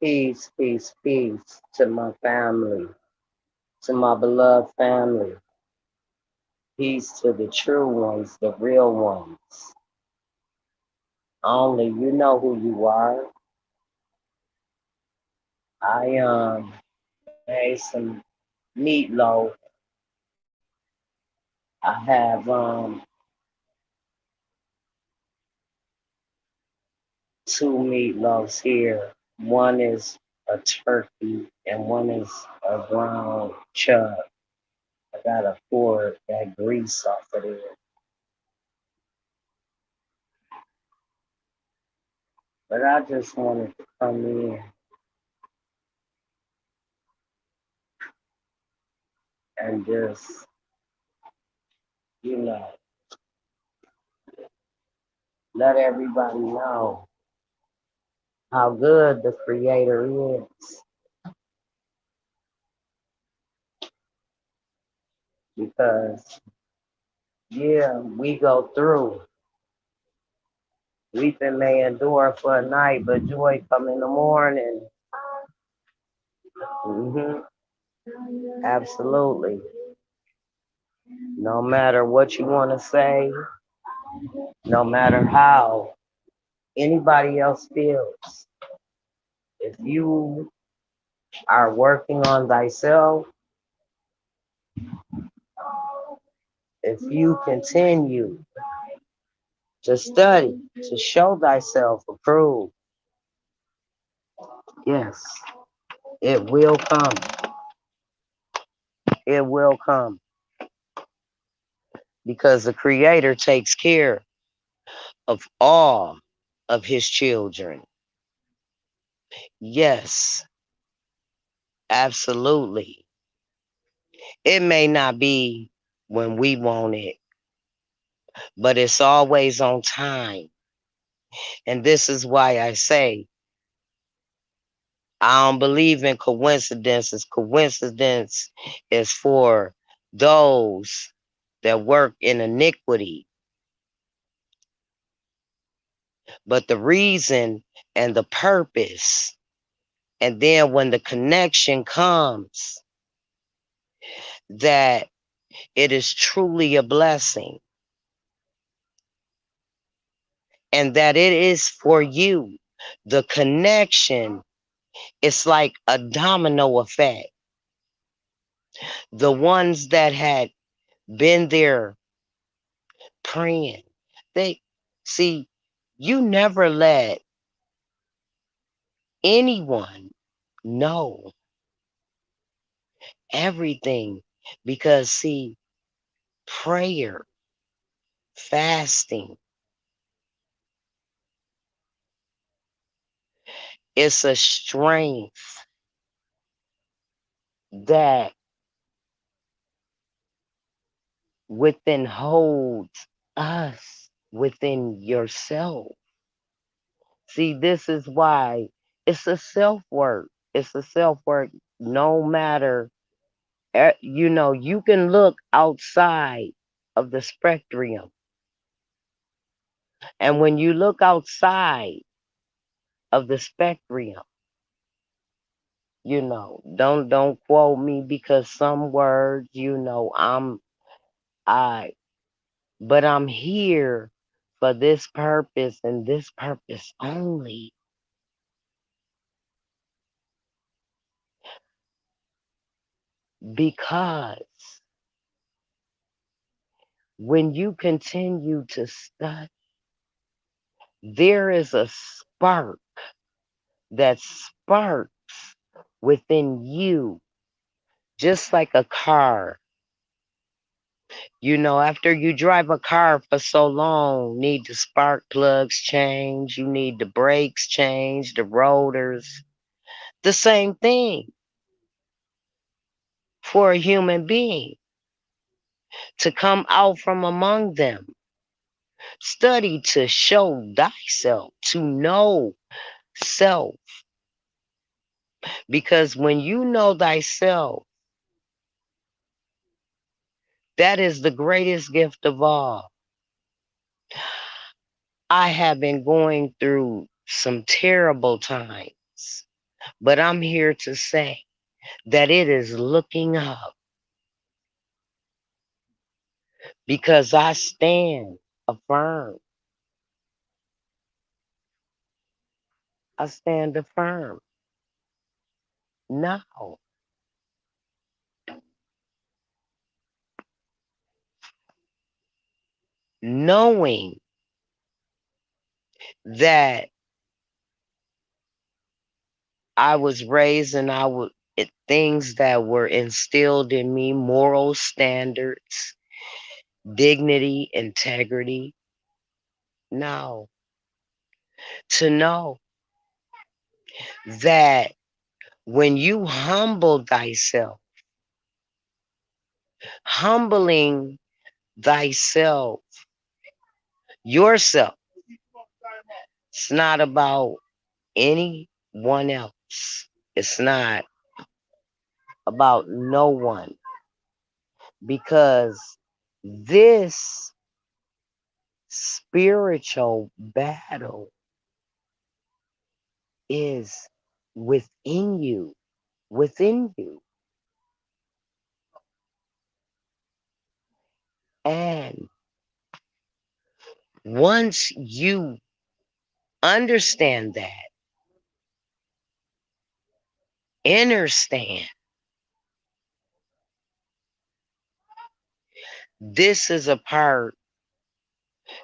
Peace, peace, peace to my family, to my beloved family. Peace to the true ones, the real ones. Only you know who you are. I made some meatloaf. I have two meatloaves here. One is a turkey and one is a ground chuck. I gotta pour that grease off of there. But I just wanted to come in and just, you know, let everybody know how good the Creator is. Because, yeah, we go through. Weeping may endure for a night, but joy come in the morning. hmm Absolutely. No matter what you want to say, no matter how anybody else feels, if you are working on thyself, if you continue to study, to show thyself approved, yes, it will come. It will come because the Creator takes care of all of His children. Yes, absolutely. It may not be when we want it, but it's always on time. And this is why I say I don't believe in coincidences. Coincidence is for those that work in iniquity. But the reason and the purpose, and then when the connection comes, that it is truly a blessing and that it is for you. The connection is like a domino effect. The ones that had been there praying, they see, you never let anyone know everything because, see, prayer, fasting, it's a strength that within holds us within yourself. See, this is why it's a self work. It's a self work. No matter, you can look outside of the spectrum. And when you look outside of the spectrum, don't quote me because some words, I, but I'm here for this purpose and this purpose only. Because when you continue to study, there is a spark that sparks within you, just like a car. After you drive a car for so long, need the spark plugs change, you need the brakes change, the rotors. The same thing for a human being to come out from among them. Study to show thyself, to know self. Because when you know thyself, that is the greatest gift of all. I have been going through some terrible times. But I'm here to say that it is looking up because I stand affirmed. I stand affirmed now, knowing that I was raised and things that were instilled in me, moral standards, dignity, integrity. Now, to know that when you humble thyself, humbling thyself, yourself, it's not about anyone else. It's not about no one because this spiritual battle is within you, within you. And once you understand that, understand, this is a part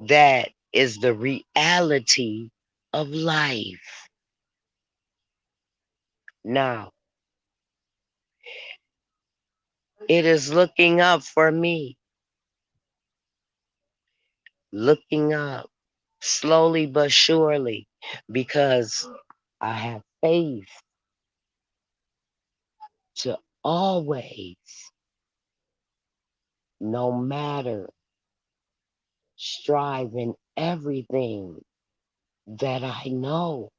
that is the reality of life. Now, it is looking up for me, looking up slowly but surely, because I have faith to always, no matter, strive in everything that I know.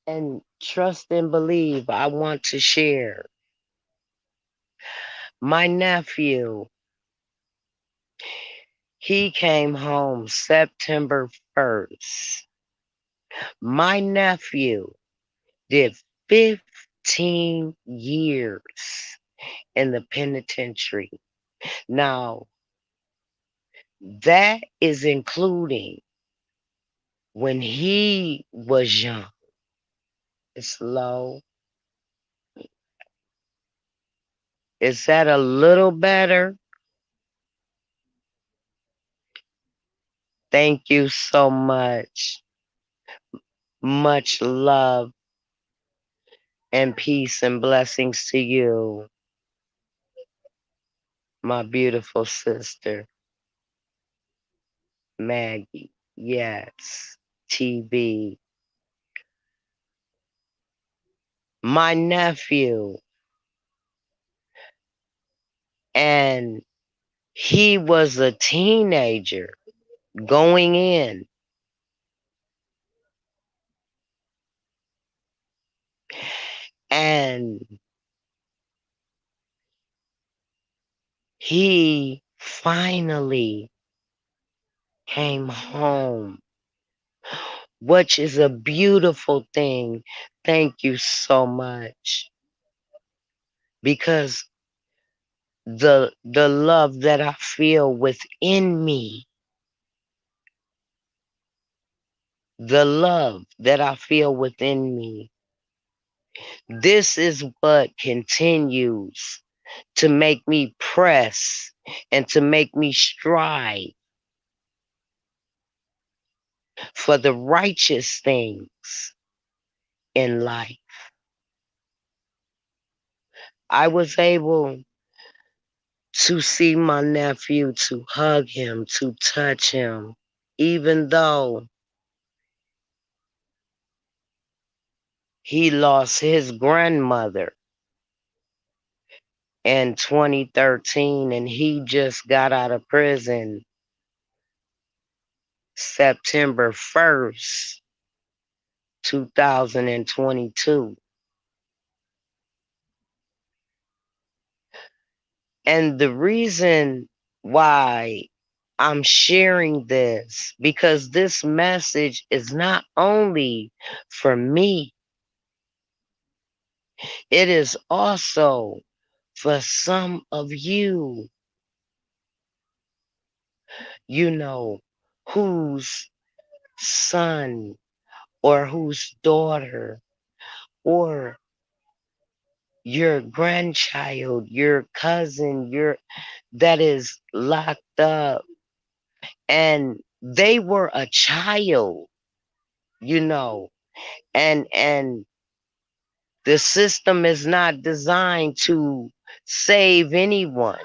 And trust and believe. I want to share. My nephew, he came home September 1st. My nephew did 15 years in the penitentiary. Now, that is including when he was young. It's low. Is that a little better? Thank you so much. Much love and peace and blessings to you, my beautiful sister, Maggie. Yes, TV. My nephew, and he was a teenager going in, and he finally came home, which is a beautiful thing. Thank you so much. Because the love that I feel within me, the love that I feel within me, this is what continues to make me press and to make me strive for the righteous things in life. I was able to see my nephew, to hug him, to touch him, even though he lost his grandmother in 2013 and he just got out of prison September 1st, 2022. And the reason why I'm sharing this because this message is not only for me, it is also for some of you, you know, whose son or whose daughter or your grandchild, your cousin, your that is locked up and they were a child, you know, and the system is not designed to save anyone.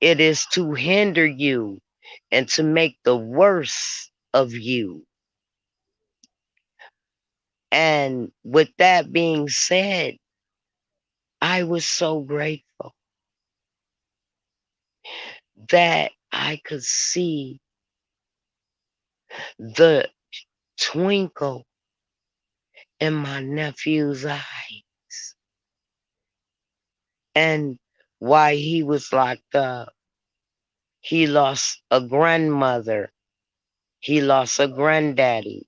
It is to hinder you and to make the worst of you. And with that being said, I was so grateful that I could see the twinkle in my nephew's eyes. And while he was locked up, he lost a grandmother, he lost a granddaddy,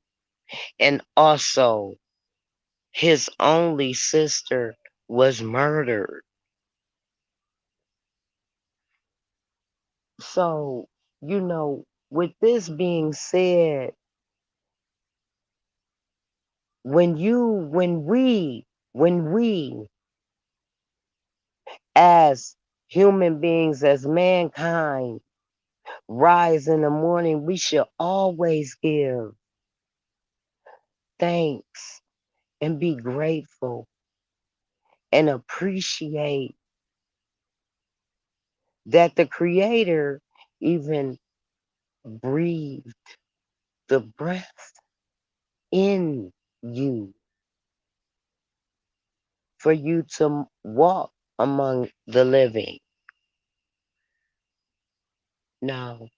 and also his only sister was murdered. So, you know, with this being said, when we as human beings, as mankind, rise in the morning, we should always give thanks and be grateful and appreciate that the Creator even breathed the breath in you for you to walk among the living. Now,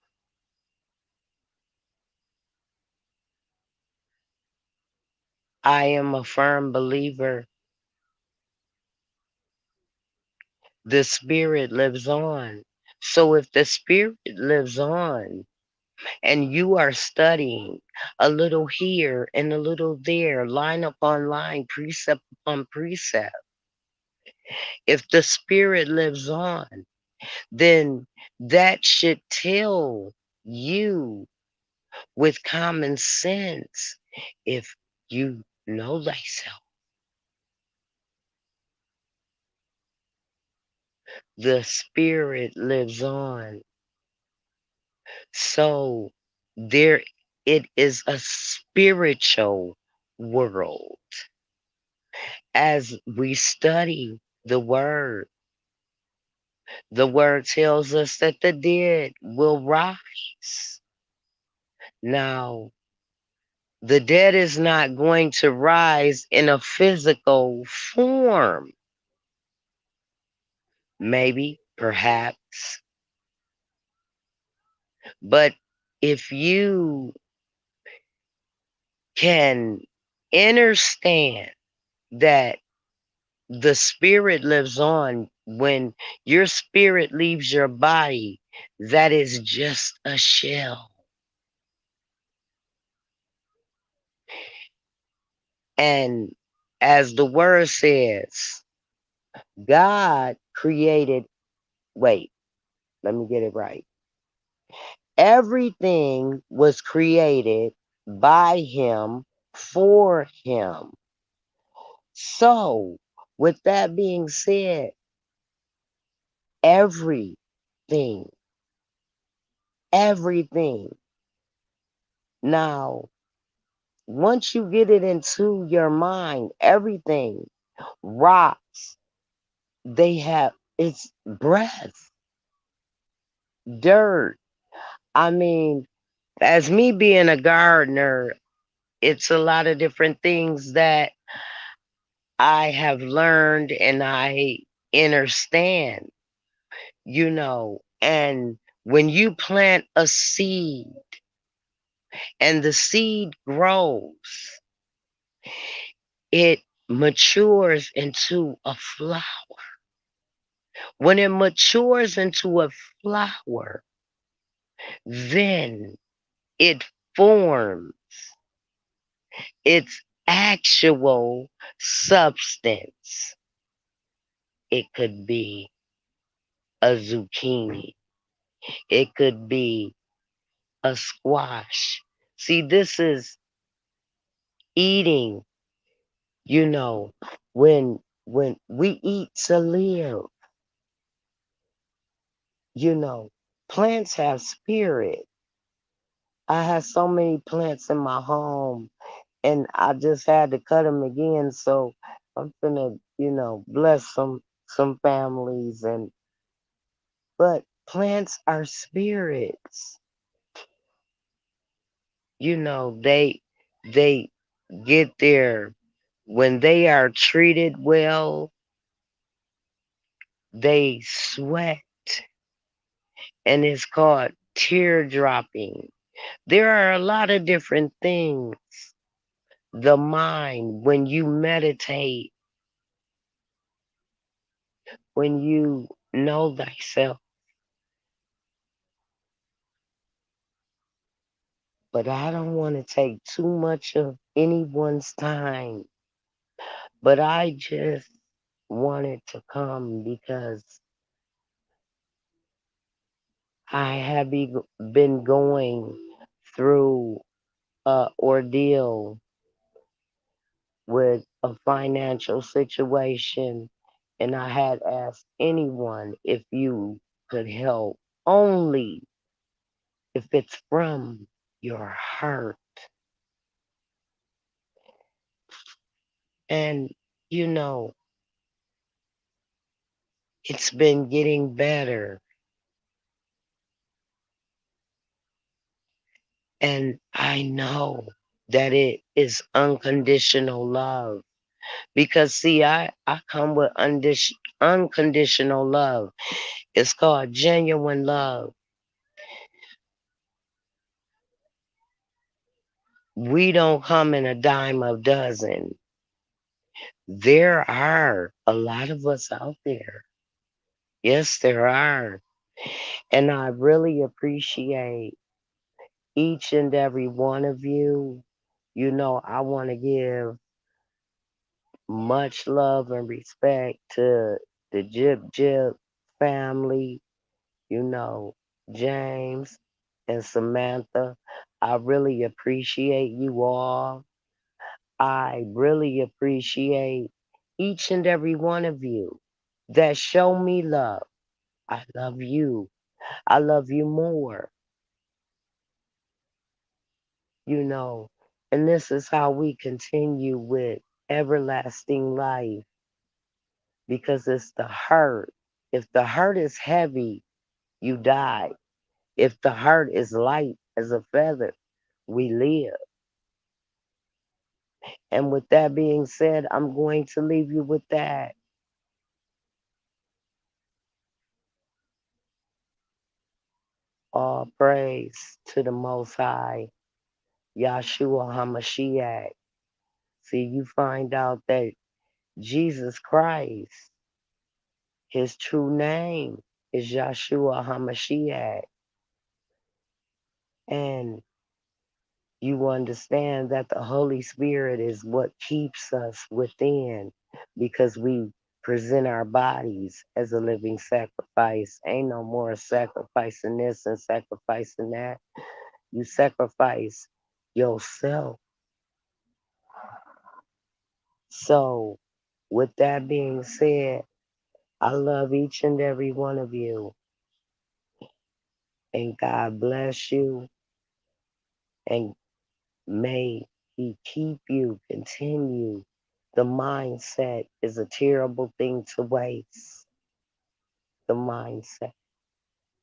I am a firm believer the spirit lives on. So if the spirit lives on and you are studying a little here and a little there, line upon line, precept upon precept, if the spirit lives on, then that should tell you with common sense, if you know thyself, the spirit lives on. So there it is a spiritual world. As we study the word tells us that the dead will rise. Now, the dead is not going to rise in a physical form. Maybe, perhaps. But if you can understand that the spirit lives on, when your spirit leaves your body, that is just a shell. And as the word says, God created, wait, let me get it right. Everything was created by him, for him. So, with that being said, everything, everything. Now, once you get it into your mind, everything, rocks, they have, it's breath, dirt. I mean, as me being a gardener, it's a lot of different things that I have learned and I understand, you know. And when you plant a seed and the seed grows, it matures into a flower. When it matures into a flower, then it forms its actual substance. It could be a zucchini. It could be a squash. See, this is eating, you know, when we eat to live, you know, plants have spirit. I have so many plants in my home and I just had to cut them again. So I'm gonna, bless some families but plants are spirits. They get there when they are treated well, they sweat and it's called tear dropping. There are a lot of different things. The mind, when you meditate, when you know thyself. But I don't want to take too much of anyone's time. But I just wanted to come because I have been going through a ordeal with a financial situation, and I had asked anyone if you could help, only if it's from your heart. And, you know, it's been getting better. And I know that it is unconditional love. Because, see, I come with unconditional love. It's called genuine love. We don't come in a dime a dozen. There are a lot of us out there. Yes, there are. And I really appreciate each and every one of you. I want to give much love and respect to the Jip Jip family, you know, James and Samantha. I really appreciate you all. I really appreciate each and every one of you that show me love. I love you. I love you more, you know. And this is how we continue with everlasting life because it's the hurt. If the hurt is heavy, you die. If the heart is light as a feather, we live. And with that being said, I'm going to leave you with that. All praise to the Most High, Yahshua HaMashiach. See, you find out that Jesus Christ, his true name is Yahshua HaMashiach. And you understand that the Holy Spirit is what keeps us within because we present our bodies as a living sacrifice. Ain't no more sacrificing this and sacrificing that. You sacrifice yourself. So, with that being said, I love each and every one of you. And God bless you. And may He keep you, continue. The mindset is a terrible thing to waste. The mindset,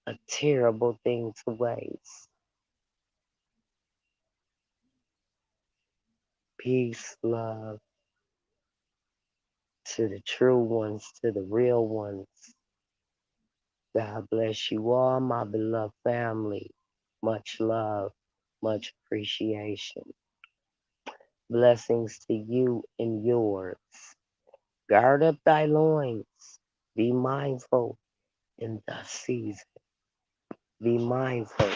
a terrible thing to waste. Peace, love to the true ones, to the real ones. God bless you all, my beloved family. Much love, much appreciation. Blessings to you and yours. Guard up thy loins. Be mindful in the season. Be mindful